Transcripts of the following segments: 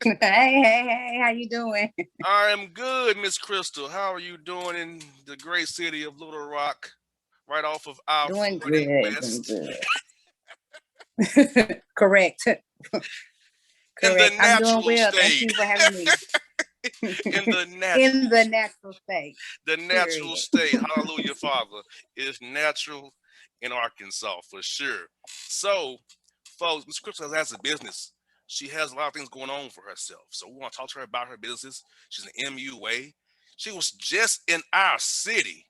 Hey, how you doing? I am good, Miss Crystal. How are you doing in the great city of Little Rock, right off of I Doing 40 good, doing West, good. Correct. in the Correct. I'm doing natural well. Thank state, you for having me. in the In natural, the natural state. the natural Period. state. Hallelujah, Father. Is natural in Arkansas for sure. So, folks, Miss Crystal has a business. She has a lot of things going on for herself. So we want to talk to her about her business. She's an MUA. She was just in our city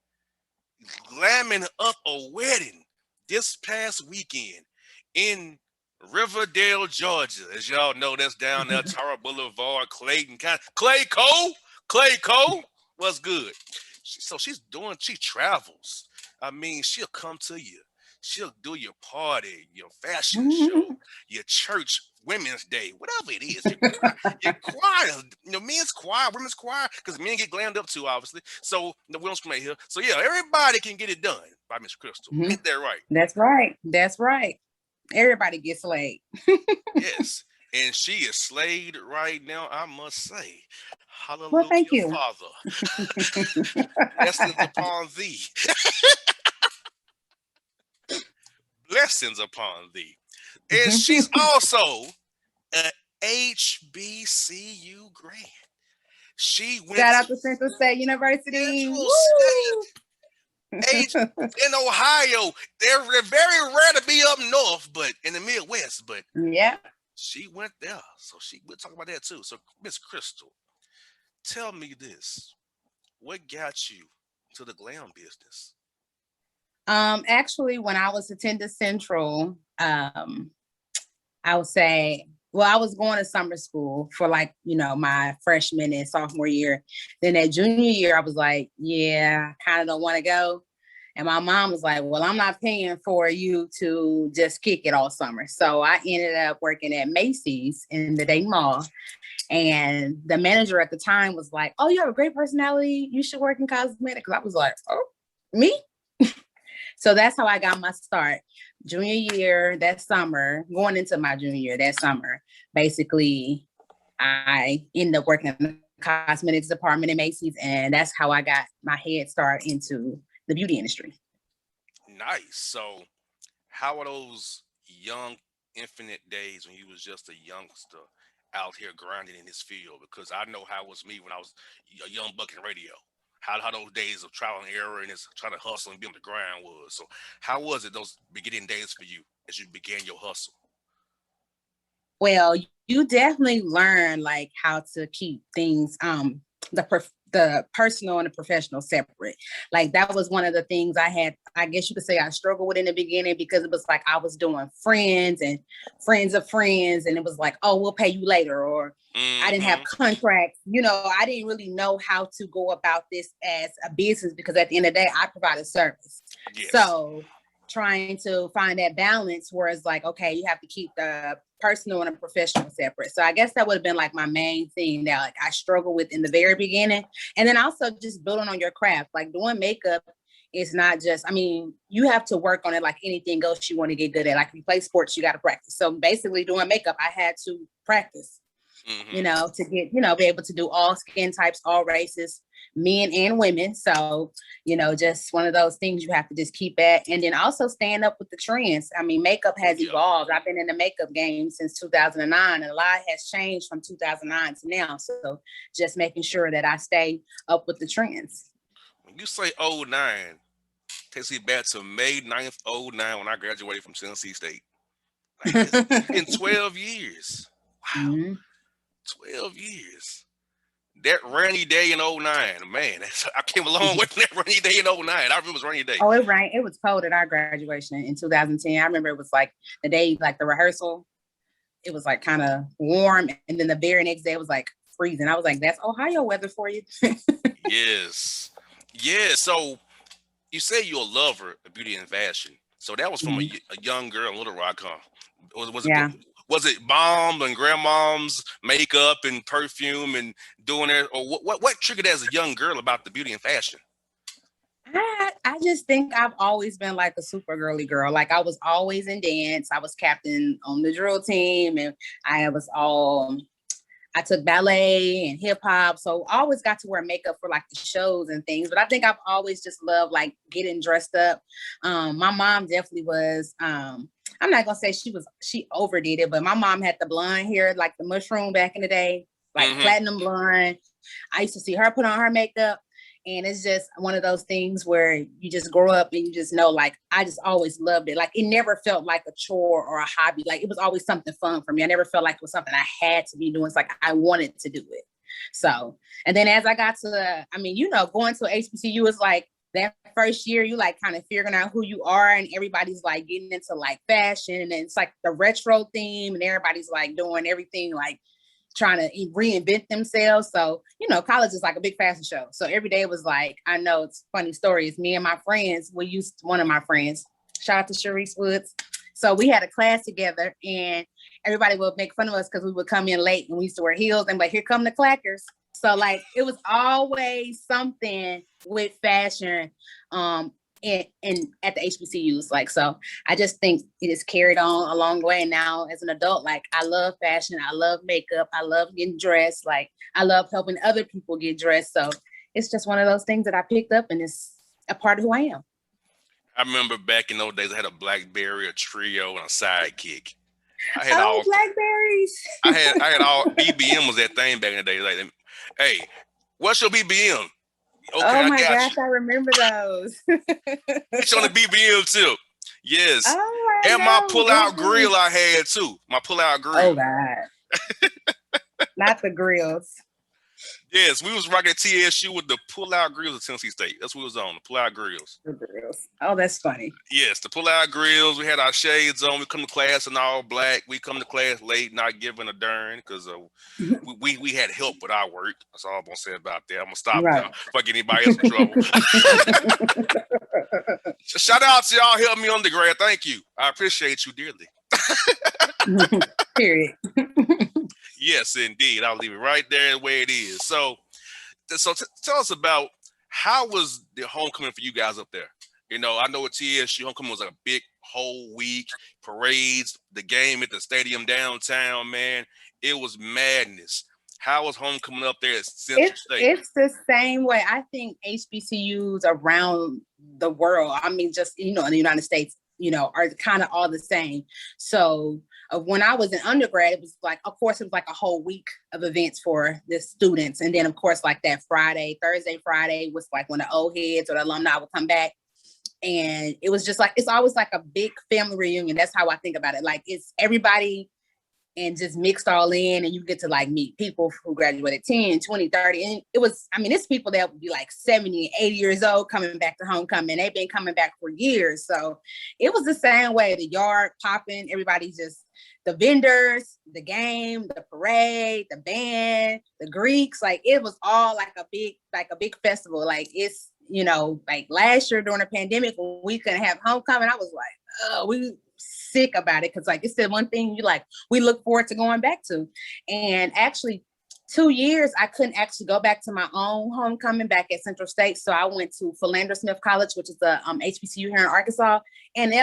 glamming up a wedding this past weekend in Riverdale, Georgia. As y'all know, that's down there, Tara Boulevard, Clayton County. Clay Cole, what's good? She travels. I mean, she'll come to you. She'll do your party, your fashion show, your church women's day, whatever it is, your choir, men's choir, women's choir, because men get glammed up too, obviously. So we don't discriminate here. So yeah, everybody can get it done by Miss Crystal. Mhm. Ain't that right? That's right. That's right. Everybody gets laid. Yes. And she is slayed right now, I must say. Well, Hallelujah, thank you. Father. Blessings upon thee. Blessings upon thee. And she's also an HBCU grad. She went Shout to out to Central State University. Central Woo! State. Age in Ohio, they're very rare to be up north, but in the Midwest. But Yeah. she went there, so we'll talk about that too. So, Miss Crystal, tell me this: what got you to the glam business? Actually, when I was attending Central, I would say, well, I was going to summer school for like, my freshman and sophomore year. Then that junior year, I was like, yeah, I kind of don't want to go. And my mom was like, well, I'm not paying for you to just kick it all summer. So I ended up working at Macy's in the Dayton Mall. And the manager at the time was like, oh, you have a great personality. You should work in cosmetics. I was like, oh, me? So that's how I got my start. Junior year, that summer, going into my junior year, that summer, basically, I ended up working in the cosmetics department at Macy's, and that's how I got my head start into the beauty industry. Nice. So, how are those young, infinite days when you was just a youngster out here grinding in this field? Because I know how it was me when I was a young buck in radio. How those days of trial and error and just trying to hustle and be on the grind was. So, how was it those beginning days for you as you began your hustle? Well, you definitely learn like how to keep things the personal and the professional separate. Like that was one of the things I had, I guess you could say I struggled with in the beginning because it was like I was doing friends and friends of friends and it was like, oh, we'll pay you later, or I didn't have Mm-hmm. contracts. I didn't really know how to go about this as a business because at the end of the day, I provided service. Yes. So trying to find that balance where it's like, okay, you have to keep the personal and the professional separate. So I guess that would have been like my main thing that like I struggled with in the very beginning. And then also just building on your craft, like doing makeup is not just, I mean, you have to work on it like anything else you want to get good at. Like if you play sports, you got to practice. So basically doing makeup, I had to practice, Mm-hmm. to get, be able to do all skin types, all races, men and women. So, just one of those things you have to just keep at. And then also stand up with the trends. I mean, makeup Oh has yeah. evolved. I've been in the makeup game since 2009, and a lot has changed from 2009 to now. So just making sure that I stay up with the trends. When you say '09, takes me back to May 9th, '09 when I graduated from Tennessee State. Like it's been 12 years. Wow, Mhm. 12 years. That rainy day in '09, man, I came a long way from that rainy day in '09. I remember it was rainy day. Oh, it rained. It was cold at our graduation in 2010. I remember it was like the day, like the rehearsal, it was like kind of warm. And then the very next day it was like freezing. I was like, that's Ohio weather for you. Yes. Yeah. So you say you're a lover of beauty and fashion. So that was from Mhm. a young girl in Little Rock, huh? Was it Yeah. was it mom and grandmom's makeup and perfume and doing it, or what triggered as a young girl about the beauty and fashion? I just think I've always been like a super girly girl. Like I was always in dance. I was captain on the drill team, and I was all I took ballet and hip hop. So I always got to wear makeup for like the shows and things. But I think I've always just loved like getting dressed up. My mom definitely was, I'm not gonna say she overdid it, but my mom had the blonde hair, like the mushroom back in the day, like platinum blonde. I used to see her put on her makeup. And it's just one of those things where you just grow up and you just know, like, I just always loved it. Like, it never felt like a chore or a hobby. Like, it was always something fun for me. I never felt like it was something I had to be doing. It's like I wanted to do it. So, and then as I got to, going to HBCU is like that first year, you like kind of figuring out who you are, and everybody's like getting into like fashion, and it's like the retro theme, and everybody's like doing everything like trying to reinvent themselves. So, college is like a big fashion show. So every day was like, I know it's funny stories. Me and my friends, one of my friends, shout out to Sharice Woods. So we had a class together, and everybody would make fun of us because we would come in late and we used to wear heels and like, here come the clackers. So like, it was always something with fashion, and at the HBCUs. Like, so I just think it is carried on a long way. And now as an adult, like, I love fashion. I love makeup. I love getting dressed. Like, I love helping other people get dressed. So it's just one of those things that I picked up, and it's a part of who I am. I remember back in those days, I had a BlackBerry, a Trio, and a Sidekick. I had all Blackberries. I had all BBM was that thing back in the day. Like, hey, what's your BBM? Okay, oh my gosh, I remember those. It's on the BBM too. Yes. Oh and my pull-out grill I had too. My pull-out grill. Oh God. Not the grills. Yes, we was rocking TSU with the pull-out grills at Tennessee State. That's what we was on, the pull-out grills. The grills. Oh, that's funny. Yes, the pull-out grills. We had our shades on. We come to class in all black. We come to class late, not giving a darn, because we had help with our work. That's all I'm going to say about that. I'm going to stop there before I get anybody else in trouble. Shout out to y'all helping me undergrad. Thank you. I appreciate you dearly. Period. Yes, indeed. I'll leave it right there the way it is. So tell us about, how was the homecoming for you guys up there? I know at TSU, homecoming was like a big whole week, parades, the game at the stadium downtown, man. It was madness. How was homecoming up there at Central State? It's the same way. I think HBCUs around the world, I mean, just, in the United States, are kind of all the same. So when I was in undergrad, it was like, of course, it was like a whole week of events for the students. And then, of course, like that Thursday, Friday was like when the old heads or the alumni would come back. And it was just like, it's always like a big family reunion. That's how I think about it. Like, it's everybody and just mixed all in, and you get to like meet people who graduated 10, 20, 30. And it's people that would be like 70, 80 years old coming back to homecoming. They've been coming back for years. So it was the same way, the yard popping, everybody just, the vendors, the game, the parade, the band, the Greeks, like it was all like a big festival. Like it's, like last year during the pandemic when we couldn't have homecoming, I was like, oh, we sick about it, because like it's the one thing we look forward to going back to. And actually 2 years I couldn't actually go back to my own homecoming back at Central State, so I went to Philander Smith College, which is the HBCU here in Arkansas, and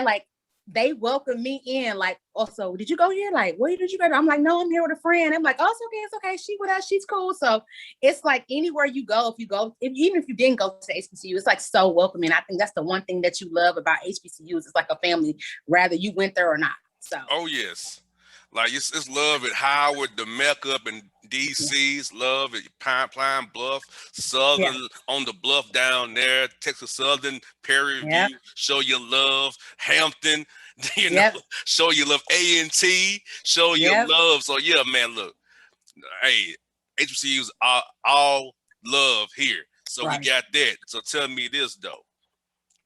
they welcomed me in, like, oh, so did you go here? Like, where did you go? I'm like, no, I'm here with a friend. I'm like, oh, it's okay. She with us, she's cool. So it's like anywhere you go, even if you didn't go to HBCU, it's like so welcoming. I think that's the one thing that you love about HBCUs. It's like a family, rather you went there or not. So. Oh yes, like it's love at Howard, the Mecca up in DC's, love at Pine Bluff, Southern on the bluff down there, Texas Southern, Perry View, show your love, Hampton, show your love, A&T, show your love. So yeah, man, look, hey, HBCUs are all love here. So we got that. So tell me this though.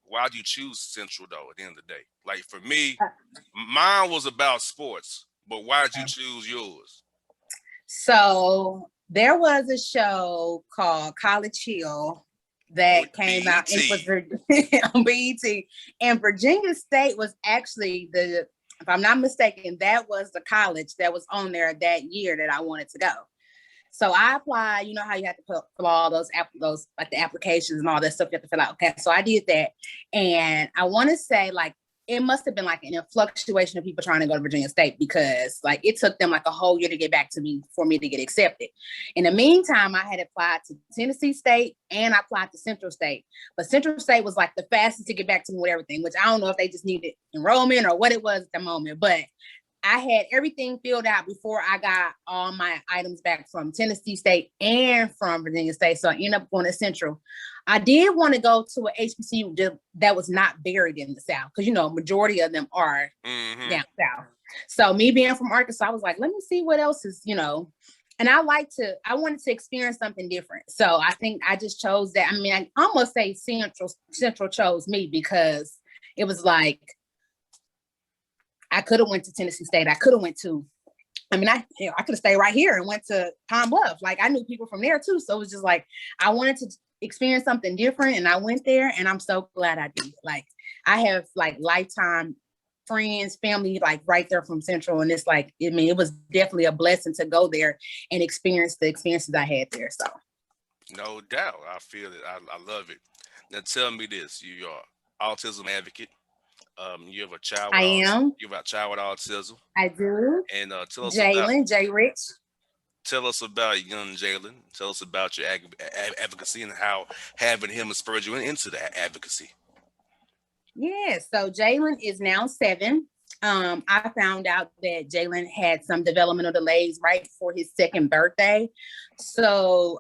Why'd you choose Central though at the end of the day? Like for me, mine was about sports, but why'd you choose yours? So there was a show called College Hill that came out on BET, and Virginia State was actually if I'm not mistaken, that was the college that was on there that year that I wanted to go. So I applied. You know how you have to fill all those like the applications and all that stuff you have to fill out. Okay, so I did that, and I want to say like it must have been like a fluctuation of people trying to go to Virginia State, because like it took them like a whole year to get back to me for me to get accepted. In the meantime, I had applied to Tennessee State and I applied to Central State. But Central State was like the fastest to get back to me with everything, which I don't know if they just needed enrollment or what it was at the moment. But I had everything filled out before I got all my items back from Tennessee State and from Virginia State. So I ended up going to Central. I did want to go to an HBCU that was not buried in the South, because, you know, majority of them are down South. So me being from Arkansas, I was like, let me see what else is, you know, and I wanted to experience something different. So I think I just chose that. I mean, I almost say Central chose me, because it was like, I could have went to Tennessee State. I could have went to, I could have stayed right here and went to Pine Bluff. Like, I knew people from there too. So it was just like, I wanted to experience something different, and I went there, and I'm so glad I did. Like, I have like lifetime friends, family, like right there from Central. And it's like, I mean, it was definitely a blessing to go there and experience the experiences I had there. So. No doubt. I feel it. I love it. Now tell me this, you are autism advocate. You have a child with autism. You have a child with autism. I do. And tell us Jalen, J. Rich. Tell us about young Jalen. Tell us about your advocacy and how having him spurred you into that advocacy. Yeah, so Jalen is now 7. I found out that Jalen had some developmental delays right before his 2nd birthday. So,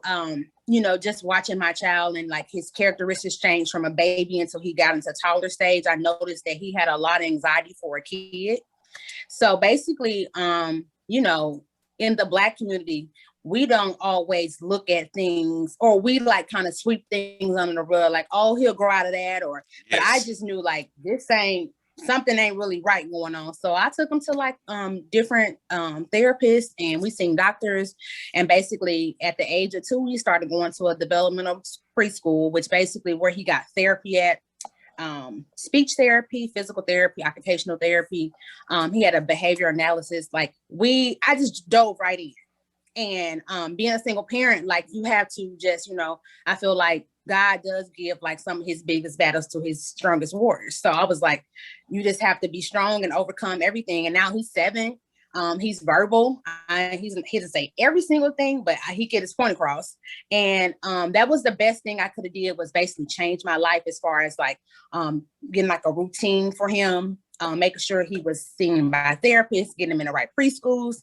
you know, just watching my child and like his characteristics change from a baby until he got into toddler stage, I noticed that he had a lot of anxiety for a kid. So basically, you know, in the Black community, we don't always look at things, or we like kind of sweep things under the rug, like, oh, he'll grow out of that. Or, yes. But I just knew like something ain't really right going on. So I took him to like different therapists, and we seen doctors. And basically at the age of 2, he started going to a developmental preschool, which basically where he got therapy at, speech therapy, physical therapy, occupational therapy. He had a behavior analysis. Like I just dove right in. And being a single parent, like you have to just, you know, I feel like God does give like some of his biggest battles to his strongest warriors. So I was like, you just have to be strong and overcome everything. And now he's 7. He's verbal. He doesn't say every single thing, but he get his point across. And that was the best thing I could have did, was basically change my life as far as like getting like a routine for him, making sure he was seen by therapists, getting him in the right preschools.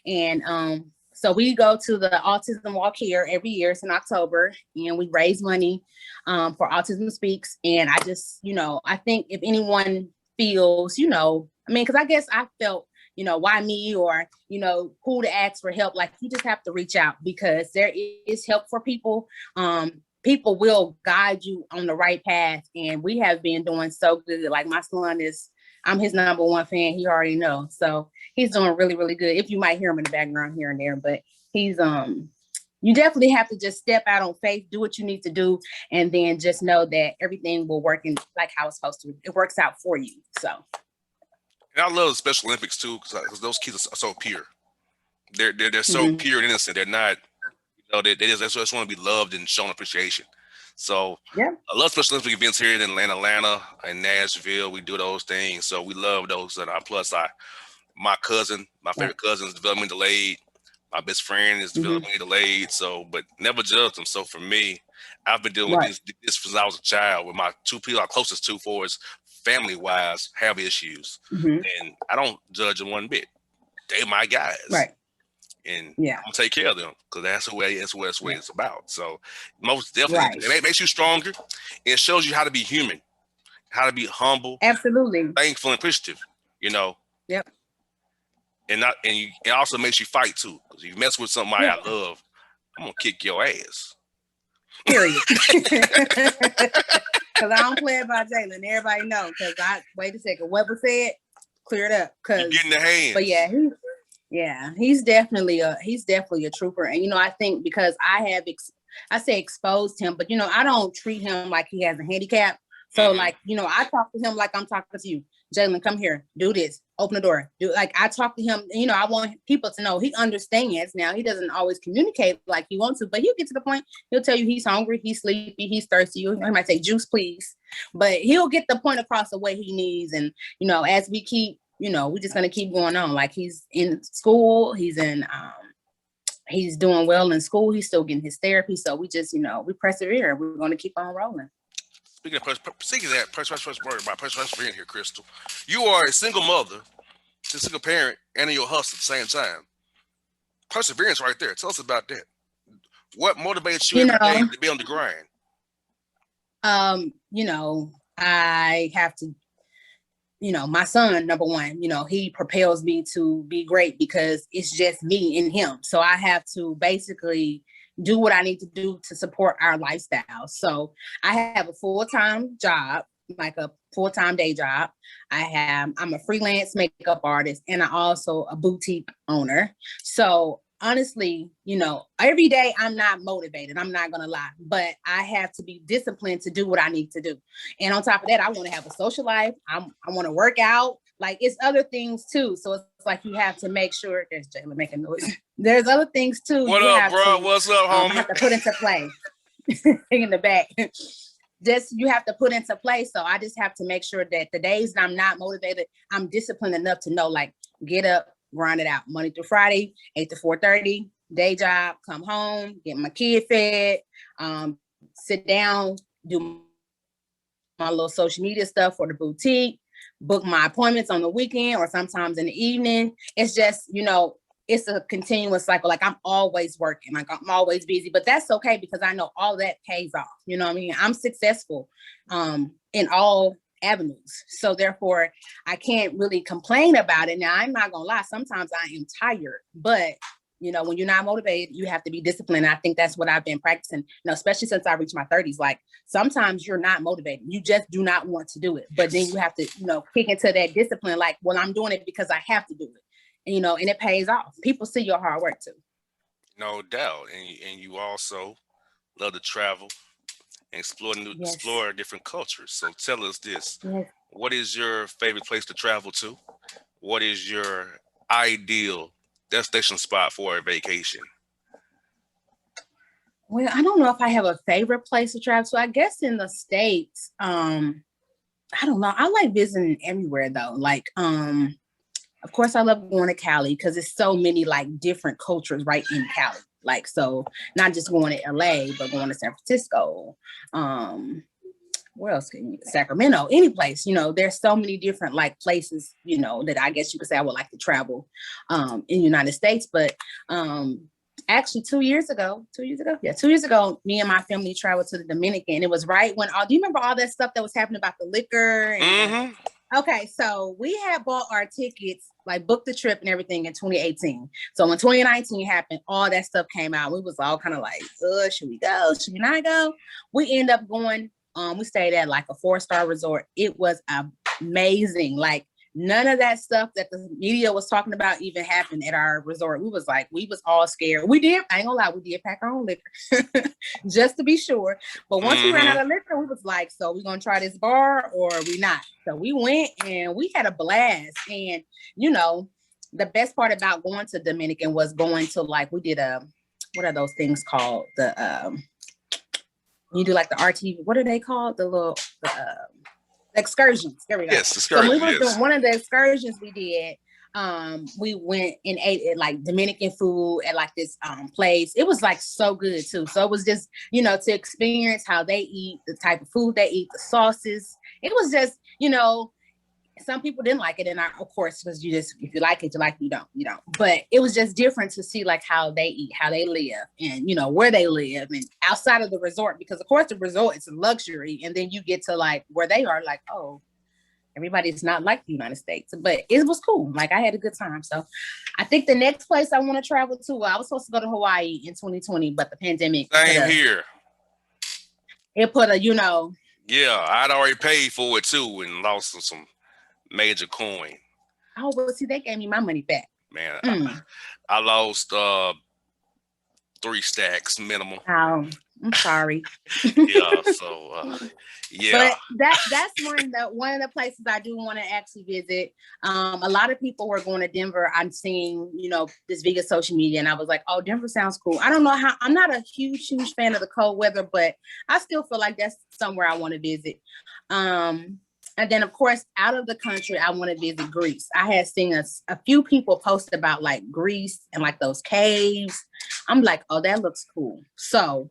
And so we go to the Autism Walk here every year. It's in October, and we raise money for Autism Speaks. And I just, you know, I think if anyone feels, you know, I mean, because I guess I felt, you know, why me, or, you know, who to ask for help. Like, you just have to reach out, because there is help for people. People will guide you on the right path. And we have been doing so good. Like, my son I'm his number 1 fan. He already knows. So he's doing really, really good. If you might hear him in the background here and there, but he's, you definitely have to just step out on faith, do what you need to do. And then just know that everything will work in like how it's supposed to. It works out for you. So. And I love the Special Olympics too, because those kids are so pure. They're so pure and innocent. They're not, you know, they just want to be loved and shown appreciation. So yeah, I love Special Olympic events here in Atlanta and Nashville. We do those things. So we love those. And plus, my favorite cousin is developmentally delayed. My best friend is developmentally delayed. So, but never judge them. So for me, I've been dealing with this since I was a child, with my 2 people I'm closest to for us, family-wise, have issues. And I don't judge them one bit. They my guys. Right. And I'm gonna take care of them, because that's what it's about. So most definitely, it makes you stronger. It shows you how to be human, how to be humble, absolutely thankful and appreciative. You know. Yep. And it also makes you fight too, because if you mess with somebody I love, I'm gonna kick your ass. Period. Because I don't play about Jalen. Everybody know. Because wait a second, what was said? Clear it up. Because get in the hands. But yeah, he's definitely a trooper. And you know, I think because I say exposed him, but you know, I don't treat him like he has a handicap. So like, you know, I talk to him like I'm talking to you. Jalen, come here, do this, open the door. Do like I talk to him, you know, I want people to know he understands now. He doesn't always communicate like he wants to, but he'll get to the point, he'll tell you he's hungry, he's sleepy, he's thirsty. He might say, juice, please. But he'll get the point across the way he needs. And, you know, as we keep, you know, we're just gonna keep going on. Like he's in school, he's doing well in school, he's still getting his therapy. So we just, you know, we persevere. We're gonna keep on rolling. Speaking of that, persevering here, Crystal. You are a single mother, a single parent, and you're a hustle at the same time. Perseverance right there. Tell us about that. What motivates you every day to be on the grind? You know, I have to, you know, my son, number one, you know, he propels me to be great because it's just me and him. So I have to basically do what I need to do to support our lifestyle. So I have a full-time job, like a full-time day job. I'm a freelance makeup artist, and I'm also a boutique owner. So honestly, you know, every day I'm not motivated. I'm not going to lie, but I have to be disciplined to do what I need to do. And on top of that, I want to have a social life. I want to work out. Like it's other things too. So it's like you have to make sure. There's Jalen making noise. There's other things too. What up, bro? What's up, homie? Have to put into play. In the back. Just you have to put into play. So I just have to make sure that the days that I'm not motivated, I'm disciplined enough to know, like, get up, grind it out. Monday through Friday, 8 to 4:30, day job, come home, get my kid fed, sit down, do my little social media stuff for the boutique, book my appointments on the weekend or sometimes in the evening. It's just, you know, it's a continuous cycle. Like I'm always working, like I'm always busy, but that's okay because I know all that pays off. You know what I mean? I'm successful in all avenues. So therefore I can't really complain about it. Now I'm not gonna lie, sometimes I am tired, but you know, when you're not motivated, you have to be disciplined. I think that's what I've been practicing, you know, especially since I reached my 30s. Like sometimes you're not motivated. You just do not want to do it. But then you have to, you know, kick into that discipline. Like, well, I'm doing it because I have to do it. And, you know, and it pays off. People see your hard work too. No doubt. And you also love to travel and explore different cultures. So tell us this. Yes. What is your favorite place to travel to? What is your ideal destination spot for a vacation? Well, I don't know if I have a favorite place to travel to. I guess in the States, I don't know. I like visiting everywhere though. Like, of course I love going to Cali because there's so many like different cultures right in Cali. Like, so not just going to LA, but going to San Francisco, where else can you, Sacramento, any place, you know, there's so many different like places, you know, that I guess you could say I would like to travel in the United States. But actually 2 years ago, me and my family traveled to the Dominican. It was right when do you remember all that stuff that was happening about the liquor? And, okay, so we had bought our tickets, like booked the trip and everything in 2018. So when 2019 happened, all that stuff came out. We was all kind of like, should we go? Should we not go? We end up going. We stayed at like a 4-star resort. It was amazing. Like none of that stuff that the media was talking about even happened at our resort. We was all scared. I ain't gonna lie, we did pack our own liquor just to be sure. But once we ran out of liquor, we was like, so we gonna try this bar or we not? So we went and we had a blast. And you know, the best part about going to Dominican was going to like, we did what are those things called? You do like the RTV, what are they called? The excursions. There we go. Yes, excursions. So we were doing one of the excursions we did. We went and ate at like Dominican food at like this place. It was like so good too. So it was just, you know, to experience how they eat, the type of food they eat, the sauces. It was just, you know, some people didn't like it, and of course, because if you like it, you like it, you don't. But it was just different to see like how they eat, how they live, and you know where they live, and outside of the resort, because of course the resort is a luxury, and then you get to like where they are, like, oh, everybody's not like the United States, but it was cool. Like I had a good time. So I think the next place I want to travel to, I was supposed to go to Hawaii in 2020, but the pandemic. Same here. It put a, you know. Yeah, I'd already paid for it too and lost some major coin. Oh, well, see, they gave me my money back. Man, I lost $3 3 stacks minimum. I'm sorry. Yeah, so yeah. But that's one of the places I do want to actually visit. A lot of people were going to Denver. I'm seeing, this via social media, and I was like, oh, Denver sounds cool. I don't know how. I'm not a huge fan of the cold weather, but I still feel like that's somewhere I want to visit. And then, of course, out of the country, I want to visit Greece. I had seen a few people post about like Greece and like those caves. I'm like, oh, that looks cool. So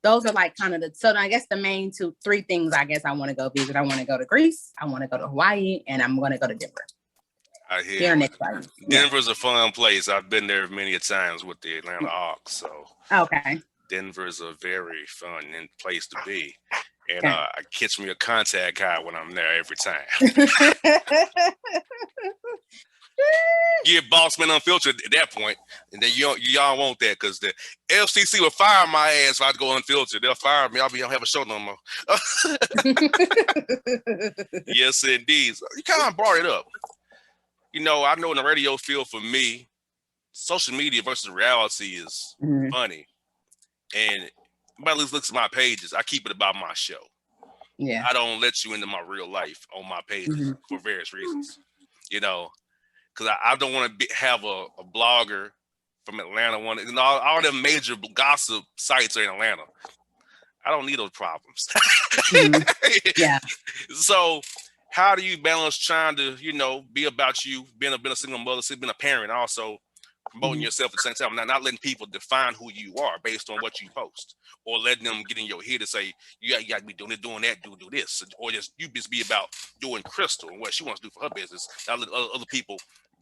those are like kind of so I guess the main 3 things I guess I want to go visit. I want to go to Greece, I want to go to Hawaii, and I'm going to go to Denver. I hear next Denver's a fun place. I've been there many a times with the Atlanta Hawks. So okay. Denver's a very fun place to be. And I catch me a contact guy when I'm there every time. Get Bossman Unfiltered at that point, and then y'all want that because the FCC will fire my ass if I go unfiltered. They'll fire me. I'll have a show no more. Yes, indeed. So you kind of brought it up. I know in the radio field for me, social media versus reality is funny. And everybody looks at my pages. I keep it about my show. Yeah. I don't let you into my real life on my pages for various reasons. Because I don't want to have a blogger from Atlanta. All them major gossip sites are in Atlanta. I don't need those problems. Yeah. So how do you balance trying to, be about you, being a single mother, being a parent, also promoting yourself at the same time, not letting people define who you are based on what you post, or letting them get in your head and say, you got to be doing that, do this, or just be about doing Crystal and what she wants to do for her business, not let other people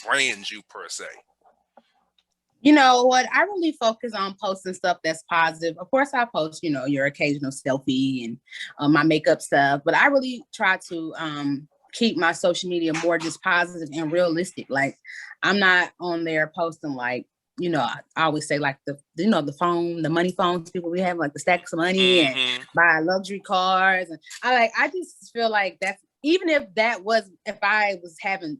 brand you per se. You know what? I really focus on posting stuff that's positive. Of course, I post, your occasional selfie and my makeup stuff, but I really try to keep my social media more just positive and realistic. Like, I'm not on there posting like, I always say like the money phones people we have, like the stacks of money and buy luxury cars. And I just feel like that's, even if I was having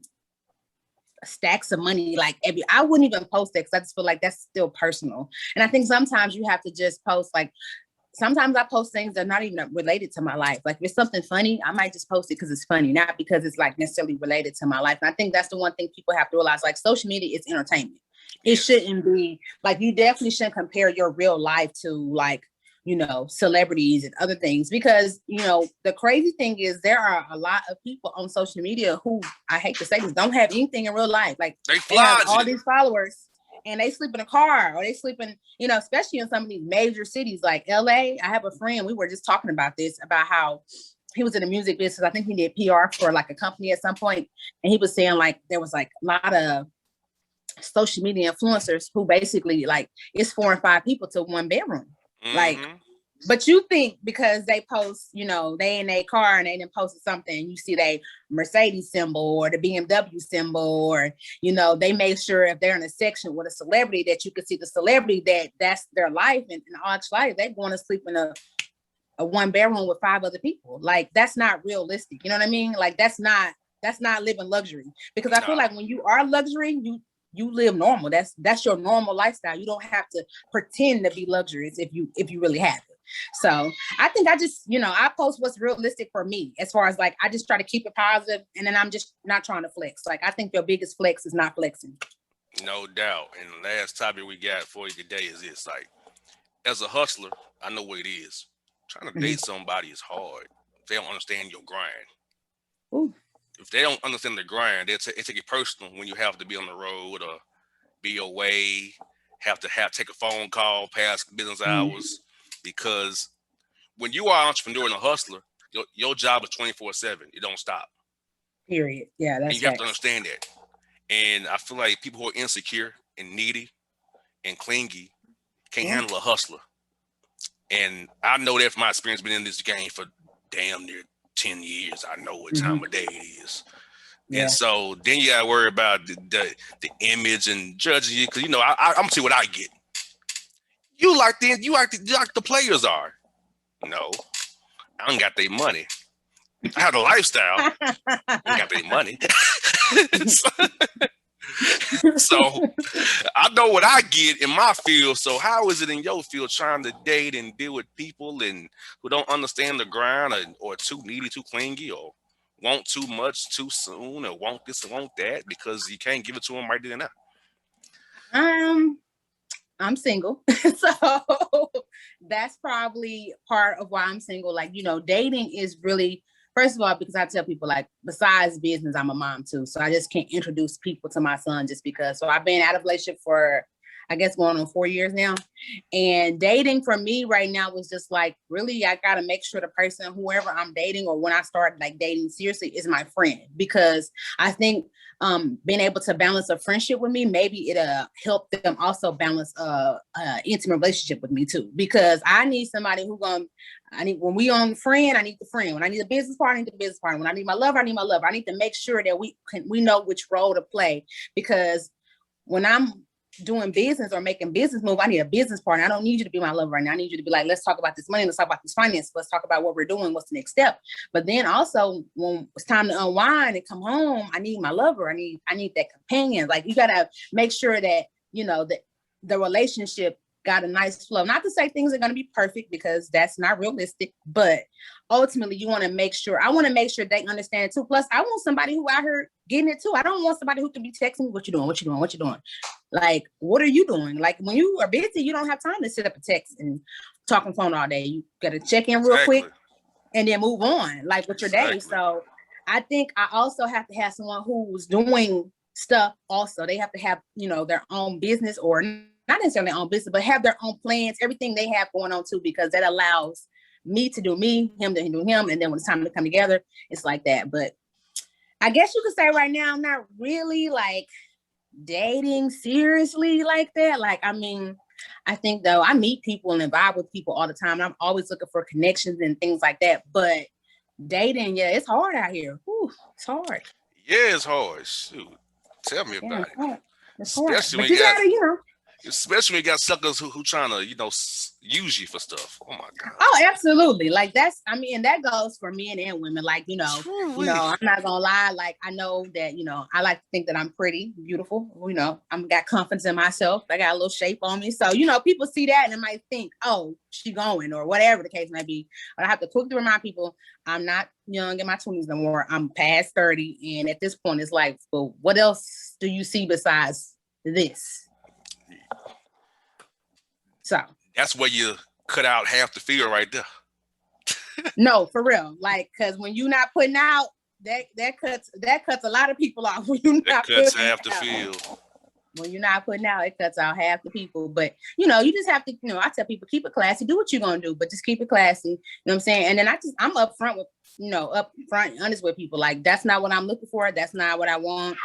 stacks of money, like I wouldn't even post it because I just feel like that's still personal. And I think sometimes you have to just post, like, sometimes I post things that are not even related to my life. Like if it's something funny, I might just post it because it's funny, not because it's like necessarily related to my life. And I think that's the one thing people have to realize, like social media is entertainment. It shouldn't be like, you definitely shouldn't compare your real life to like, celebrities and other things, because, the crazy thing is there are a lot of people on social media who, I hate to say this, don't have anything in real life. Like they have all these followers and they sleep in a car, or they sleep in, especially in some of these major cities like LA. I have a friend, we were just talking about this, about how he was in the music business. I think he did PR for like a company at some point. And he was saying like, there was like a lot of social media influencers who basically like, it's 4 and 5 people to one bedroom. Like, but you think because they post, they in their car and they didn't post something, you see they Mercedes symbol or the BMW symbol, or, they make sure if they're in a section with a celebrity that you can see the celebrity, that's their life. And in all life, they're going to sleep in a 1 bedroom with 5 other people. Like, that's not realistic. You know what I mean? Like, that's not living luxury, because I feel like when you are luxury, you live normal. That's your normal lifestyle. You don't have to pretend to be luxurious if you really have it. So I think I just, I post what's realistic for me, as far as like, I just try to keep it positive, and then I'm just not trying to flex. Like, I think your biggest flex is not flexing. No doubt. And the last topic we got for you today is this: like, as a hustler, I know what it is. Trying to date somebody is hard if they don't understand your grind. Ooh. If they don't understand the grind, they take it personal when you have to be on the road or be away, have to take a phone call past business hours, because when you are an entrepreneur and a hustler, your job is 24/7. It don't stop. Period. Yeah, that's. And you have to understand that. And I feel like people who are insecure and needy and clingy can't handle a hustler. And I know that from my experience, been in this game for damn near 10 years. I know what time of day it is. Yeah. And so then you gotta worry about the image and judging you, because I'm gonna see what I get. You like the players are. No, I don't got their money. I have the lifestyle. I got their money. So I know what I get in my field. So how is it in your field trying to date and deal with people and who don't understand the grind, or too needy, too clingy, or want too much too soon, or want this and want that because you can't give it to them right then and now? I'm single. So that's probably part of why I'm single. Like, dating is really, first of all, because I tell people, like, besides business, I'm a mom too. So I just can't introduce people to my son just because. So I've been out of relationship for, I guess, going on 4 years now. And dating for me right now was just like, really, I got to make sure the person, whoever I'm dating, or when I start like dating seriously, is my friend. Because I think being able to balance a friendship with me, maybe it'll help them also balance intimate relationship with me too. Because I need somebody when we on friend, I need the friend. When I need a business partner, I need the business partner. When I need my lover, I need my lover. I need to make sure that we know which role to play. Because when I'm doing business or making business move, I need a business partner. I don't need you to be my lover right now. I need you to be like, let's talk about this money. Let's talk about this finance. Let's talk about what we're doing. What's the next step? But then also when it's time to unwind and come home, I need my lover. I need that companion. Like, you got to make sure that, the relationship got a nice flow. Not to say things are going to be perfect, because that's not realistic, but ultimately I want to make sure they understand it too. Plus, I want somebody who out here getting it too. I don't want somebody who can be texting me, what you doing? Like, what are you doing? Like, when you are busy, you don't have time to sit up and text and talk on the phone all day. You got to check in real quick and then move on, like, with your day. So I think I also have to have someone who's doing stuff also. They have to have, their own business, or not necessarily their own business, but have their own plans, everything they have going on too, because that allows me to do me, him to do him. And then when it's time to come together, it's like that. But I guess you could say right now, I'm not really like dating seriously like that. Like, I mean, I think though I meet people and vibe with people all the time. And I'm always looking for connections and things like that. But dating, yeah, it's hard out here. Whew, it's hard. Yeah, it's hard. Shoot, tell me about it. It's hard. But you gotta, especially when you got suckers who trying to, use you for stuff. Oh my God. Oh, absolutely. Like, and that goes for men and women. Like, I'm not gonna lie. Like, I know that, I like to think that I'm pretty, beautiful. I'm got confidence in myself. I got a little shape on me. So, people see that and they might think, oh, she going, or whatever the case may be. But I have to quickly remind people, I'm not young in my 20s no more. I'm past 30. And at this point, it's like, well, what else do you see besides this? So that's where you cut out half the field right there. No, for real. Like, because when you're not putting out, that cuts a lot of people off. When you're not cuts half the field. When you're not putting out, it cuts out half the people. But you just have to, I tell people, keep it classy, do what you're gonna do, but just keep it classy. You know what I'm saying? And then I'm upfront with, honest with people. Like, that's not what I'm looking for, that's not what I want.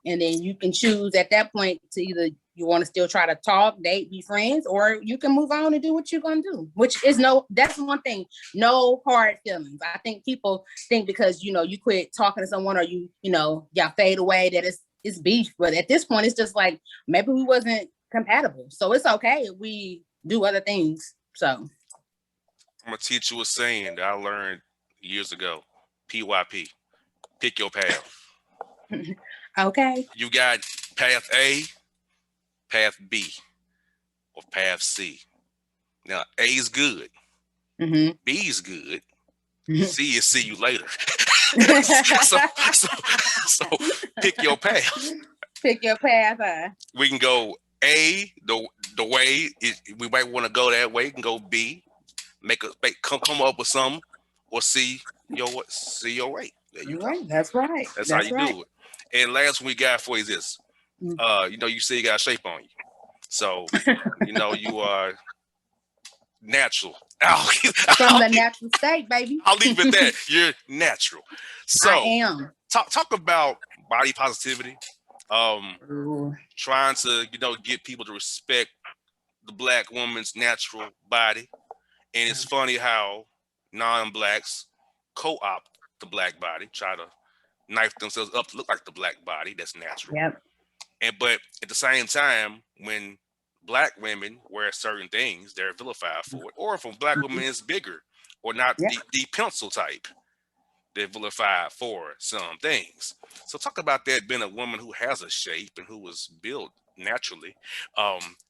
And then you can choose at that point to either you want to still try to talk, date, be friends, or you can move on and do what you're going to do, which is that's one thing. No hard feelings. I think people think because, you quit talking to someone, or y'all fade away, that it's beef. But at this point, it's just like, maybe we wasn't compatible. So it's okay if we do other things. So I'm going to teach you a saying that I learned years ago. PYP. Pick your path. Okay. You got path A, path B, or path C. Now, A is good. Mm-hmm. B is good. Mm-hmm. C is see you later. so pick your path. Pick your path. We can go A, the way we might want to go that way. We can go B, come up with something, or C your way. There you go. That's right. That's how you do it. And last one we got for you is this. You say you got shape on you. So, you are natural. From the natural state, baby. I'll leave it there. You're natural. So I am. Talk about body positivity. Trying to, get people to respect the Black woman's natural body. And it's funny how non-Blacks co-opt the Black body, try to knife themselves up to look like the Black body that's natural. Yep. But at the same time, when Black women wear certain things, they're vilified for it. Or if a Black woman is bigger or not the pencil type, they're vilified for some things. So talk about that, being a woman who has a shape and who was built naturally.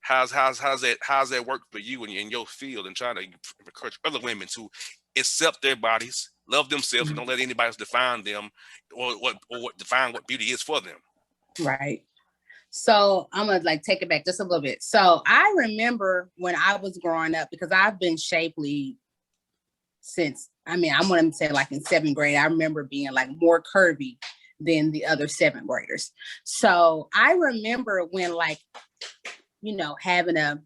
How's that work for you in your field, and trying to encourage other women to accept their bodies, love themselves, and don't let anybody else define them, or define what beauty is for them. Right. So I'm gonna like take it back just a little bit. So I remember when I was growing up, because I've been shapely since, I mean, I'm gonna say like in 7th grade. I remember being like more curvy than the other 7th graders. So I remember when, like, you know, having a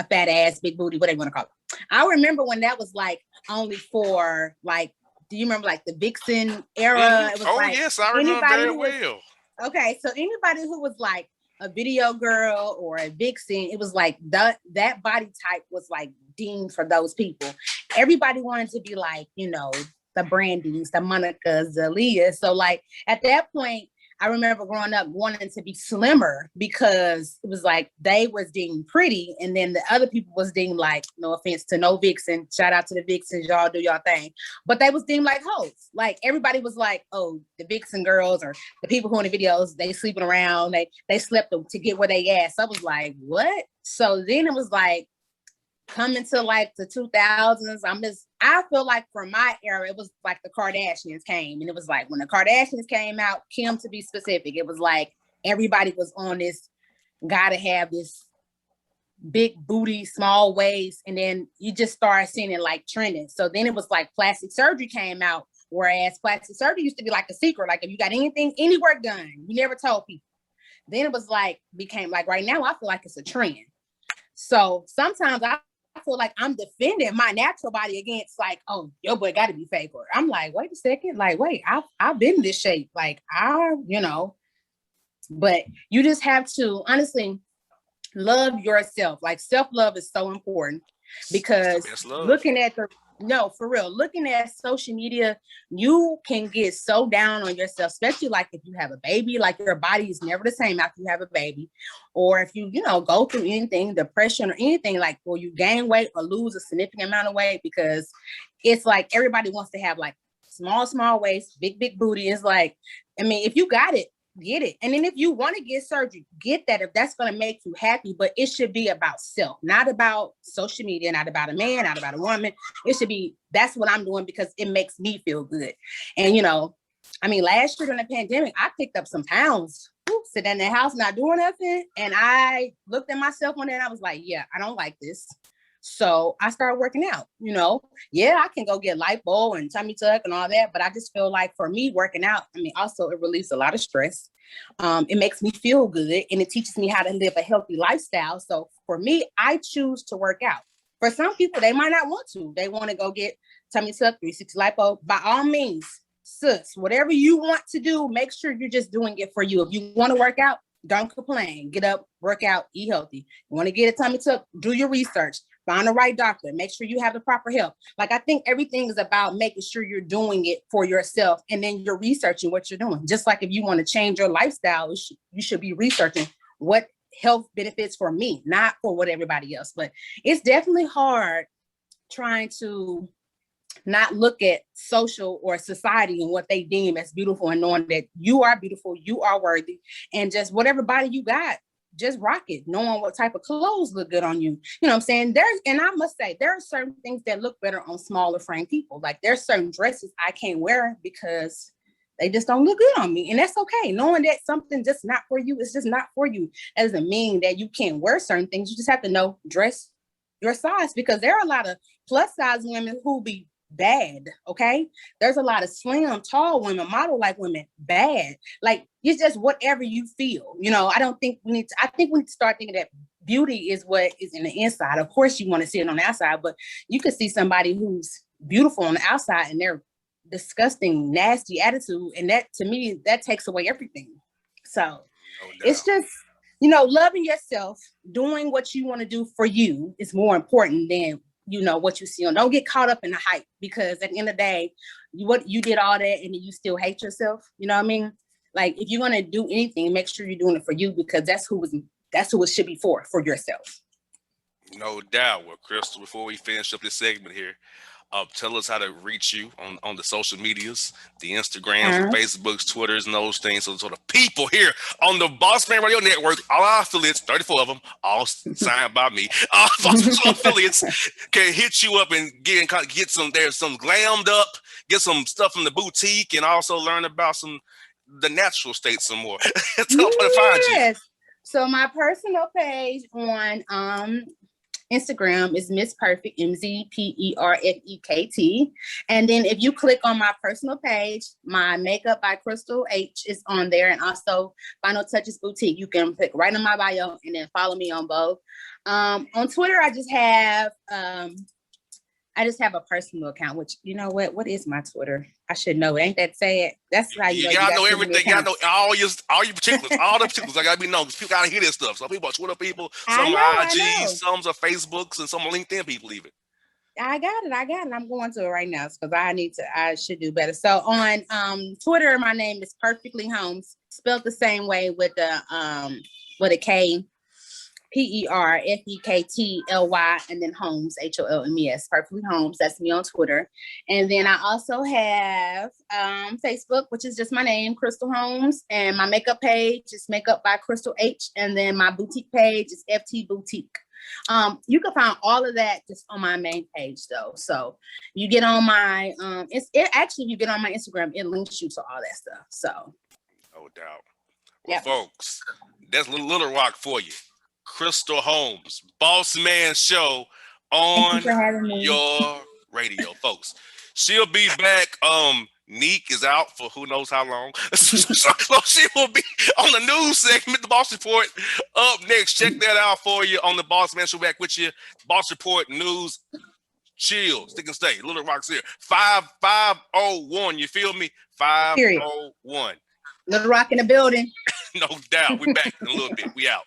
fat ass, big booty, whatever you want to call it. I remember when that was like only for like, do you remember like the Vixen era? It was like, yes, I remember very was, well. okay, so anybody who was like a video girl or a vixen, it was like that body type was like deemed for those people. Everybody wanted to be like, you know, the Brandys, the Monica's, the Leahs. So like at that point, I remember growing up wanting to be slimmer because it was like they was deemed pretty, and then the other people was deemed like, no offense to no vixen, shout out to the vixens, y'all do y'all thing, but they was deemed like hoes. Like everybody was like, oh, the vixen girls or the people who in the videos, they sleeping around, they slept to get where they at. So I was like, what? So then it was like coming to like the 2000s, I feel like for my era, it was like the Kardashians came, and it was like when the Kardashians came out, Kim to be specific, it was like everybody was on this, gotta have this big booty, small waist, and then you just started seeing it like trending. So then it was like plastic surgery came out, whereas plastic surgery used to be like a secret. Like if you got any work done, you never told people. Then it was like, became like right now, I feel like it's a trend. So sometimes I feel like I'm defending my natural body against like, oh, your boy got to be fake. Or I'm like, wait a second, like, wait, I've been in this shape, like but you just have to honestly love yourself. Like self-love is so important, because looking at for real, looking at social media, you can get so down on yourself, especially like if you have a baby, like your body is never the same after you have a baby. Or if you go through anything, depression or anything, like, or you gain weight or lose a significant amount of weight, because it's like everybody wants to have like small waist, big booty. It's like, I mean, if you got it, get it. And then if you want to get surgery, get that if that's going to make you happy. But it should be about self, not about social media, not about a man, not about a woman. It should be, that's what I'm doing because it makes me feel good. And I mean, last year during the pandemic, I picked up some pounds, sitting in the house not doing nothing, and I looked at myself one day and I was like, yeah, I don't like this. So I started working out. Yeah, I can go get lipo and tummy tuck and all that, but I just feel like for me, working out, I mean, also it relieves a lot of stress. It makes me feel good, and it teaches me how to live a healthy lifestyle. So for me, I choose to work out. For some people, they might not want to. They want to go get tummy tuck, 360 lipo. By all means, sis, whatever you want to do, make sure you're just doing it for you. If you want to work out, don't complain. Get up, work out, eat healthy. You want to get a tummy tuck, do your research. Find the right doctor. Make sure you have the proper help. Like, I think everything is about making sure you're doing it for yourself, and then you're researching what you're doing. Just like if you want to change your lifestyle, you should be researching what health benefits for me, not for what everybody else. But it's definitely hard trying to not look at social or society and what they deem as beautiful, and knowing that you are beautiful, you are worthy, and just whatever body you got, just rock it, knowing what type of clothes look good on you. You know what I'm saying? And I must say, there are certain things that look better on smaller frame people. Like there's certain dresses I can't wear because they just don't look good on me. And that's okay. Knowing that something just not for you, it's just not for you. That doesn't mean that you can't wear certain things. You just have to dress your size, because there are a lot of plus size women who be bad. Okay. There's a lot of slim, tall women, model like women, bad. Like, it's just whatever you feel. I don't think I think we need to start thinking that beauty is what is in the inside. Of course you want to see it on the outside, but you could see somebody who's beautiful on the outside and they're disgusting, nasty attitude. And that, to me, that takes away everything. So it's just, loving yourself, doing what you want to do for you is more important than what you see on. Don't get caught up in the hype, because at the end of the day, you did all that and then you still hate yourself. You know what I mean? Like, if you're going to do anything, make sure you're doing it for you, because that's who it should be for yourself. No doubt. Well, Crystal, before we finish up this segment here, Tell us how to reach you on the social medias, the Instagrams, the Facebooks, Twitters, and those things. So the people here on the Bossman Radio Network, all our affiliates, 34 of them, all signed by me, all affiliates can hit you up and get some glammed up, get some stuff from the boutique, and also learn about the natural state some more. Tell them where to find you. So my personal page on Instagram is Miss Perfect, MZPERFEKT. And then if you click on my personal page, my Makeup by Crystal H is on there, and also Final Touches Boutique. You can click right on my bio and then follow me on both. On Twitter, I just have a personal account, which, you know what is my Twitter? I should know. Ain't that sad? That's how you know everything. You gotta know all your particulars, all the particulars. I gotta be known because people gotta hear this stuff. Some people are Twitter people, some are IG, some are Facebooks, and some are LinkedIn people even. I got it. I'm going to it right now because I should do better. So on Twitter, my name is Perfectly Holmes, spelled the same way with a K. PERFEKTLY and then Holmes, HOLMES, Perfectly Holmes. That's me on Twitter. And then I also have Facebook, which is just my name, Crystal Holmes. And my makeup page is Makeup by Crystal H. And then my boutique page is FT Boutique. You can find all of that just on my main page though. So you get on my you get on my Instagram, it links you to all that stuff. So no doubt. Well, folks, that's Little Rock for you. Crystal Holmes, Bossman Show on your radio, folks. She'll be back. Neek is out for who knows how long. So she will be on the news segment, the Boss Report, up next. Check that out for you on the Bossman Show. Back with you. Boss Report News. Chill, stick and stay. Little Rock's here. 501. You feel me? 501. Little Rock in the building. No doubt. We back in a little bit. We out.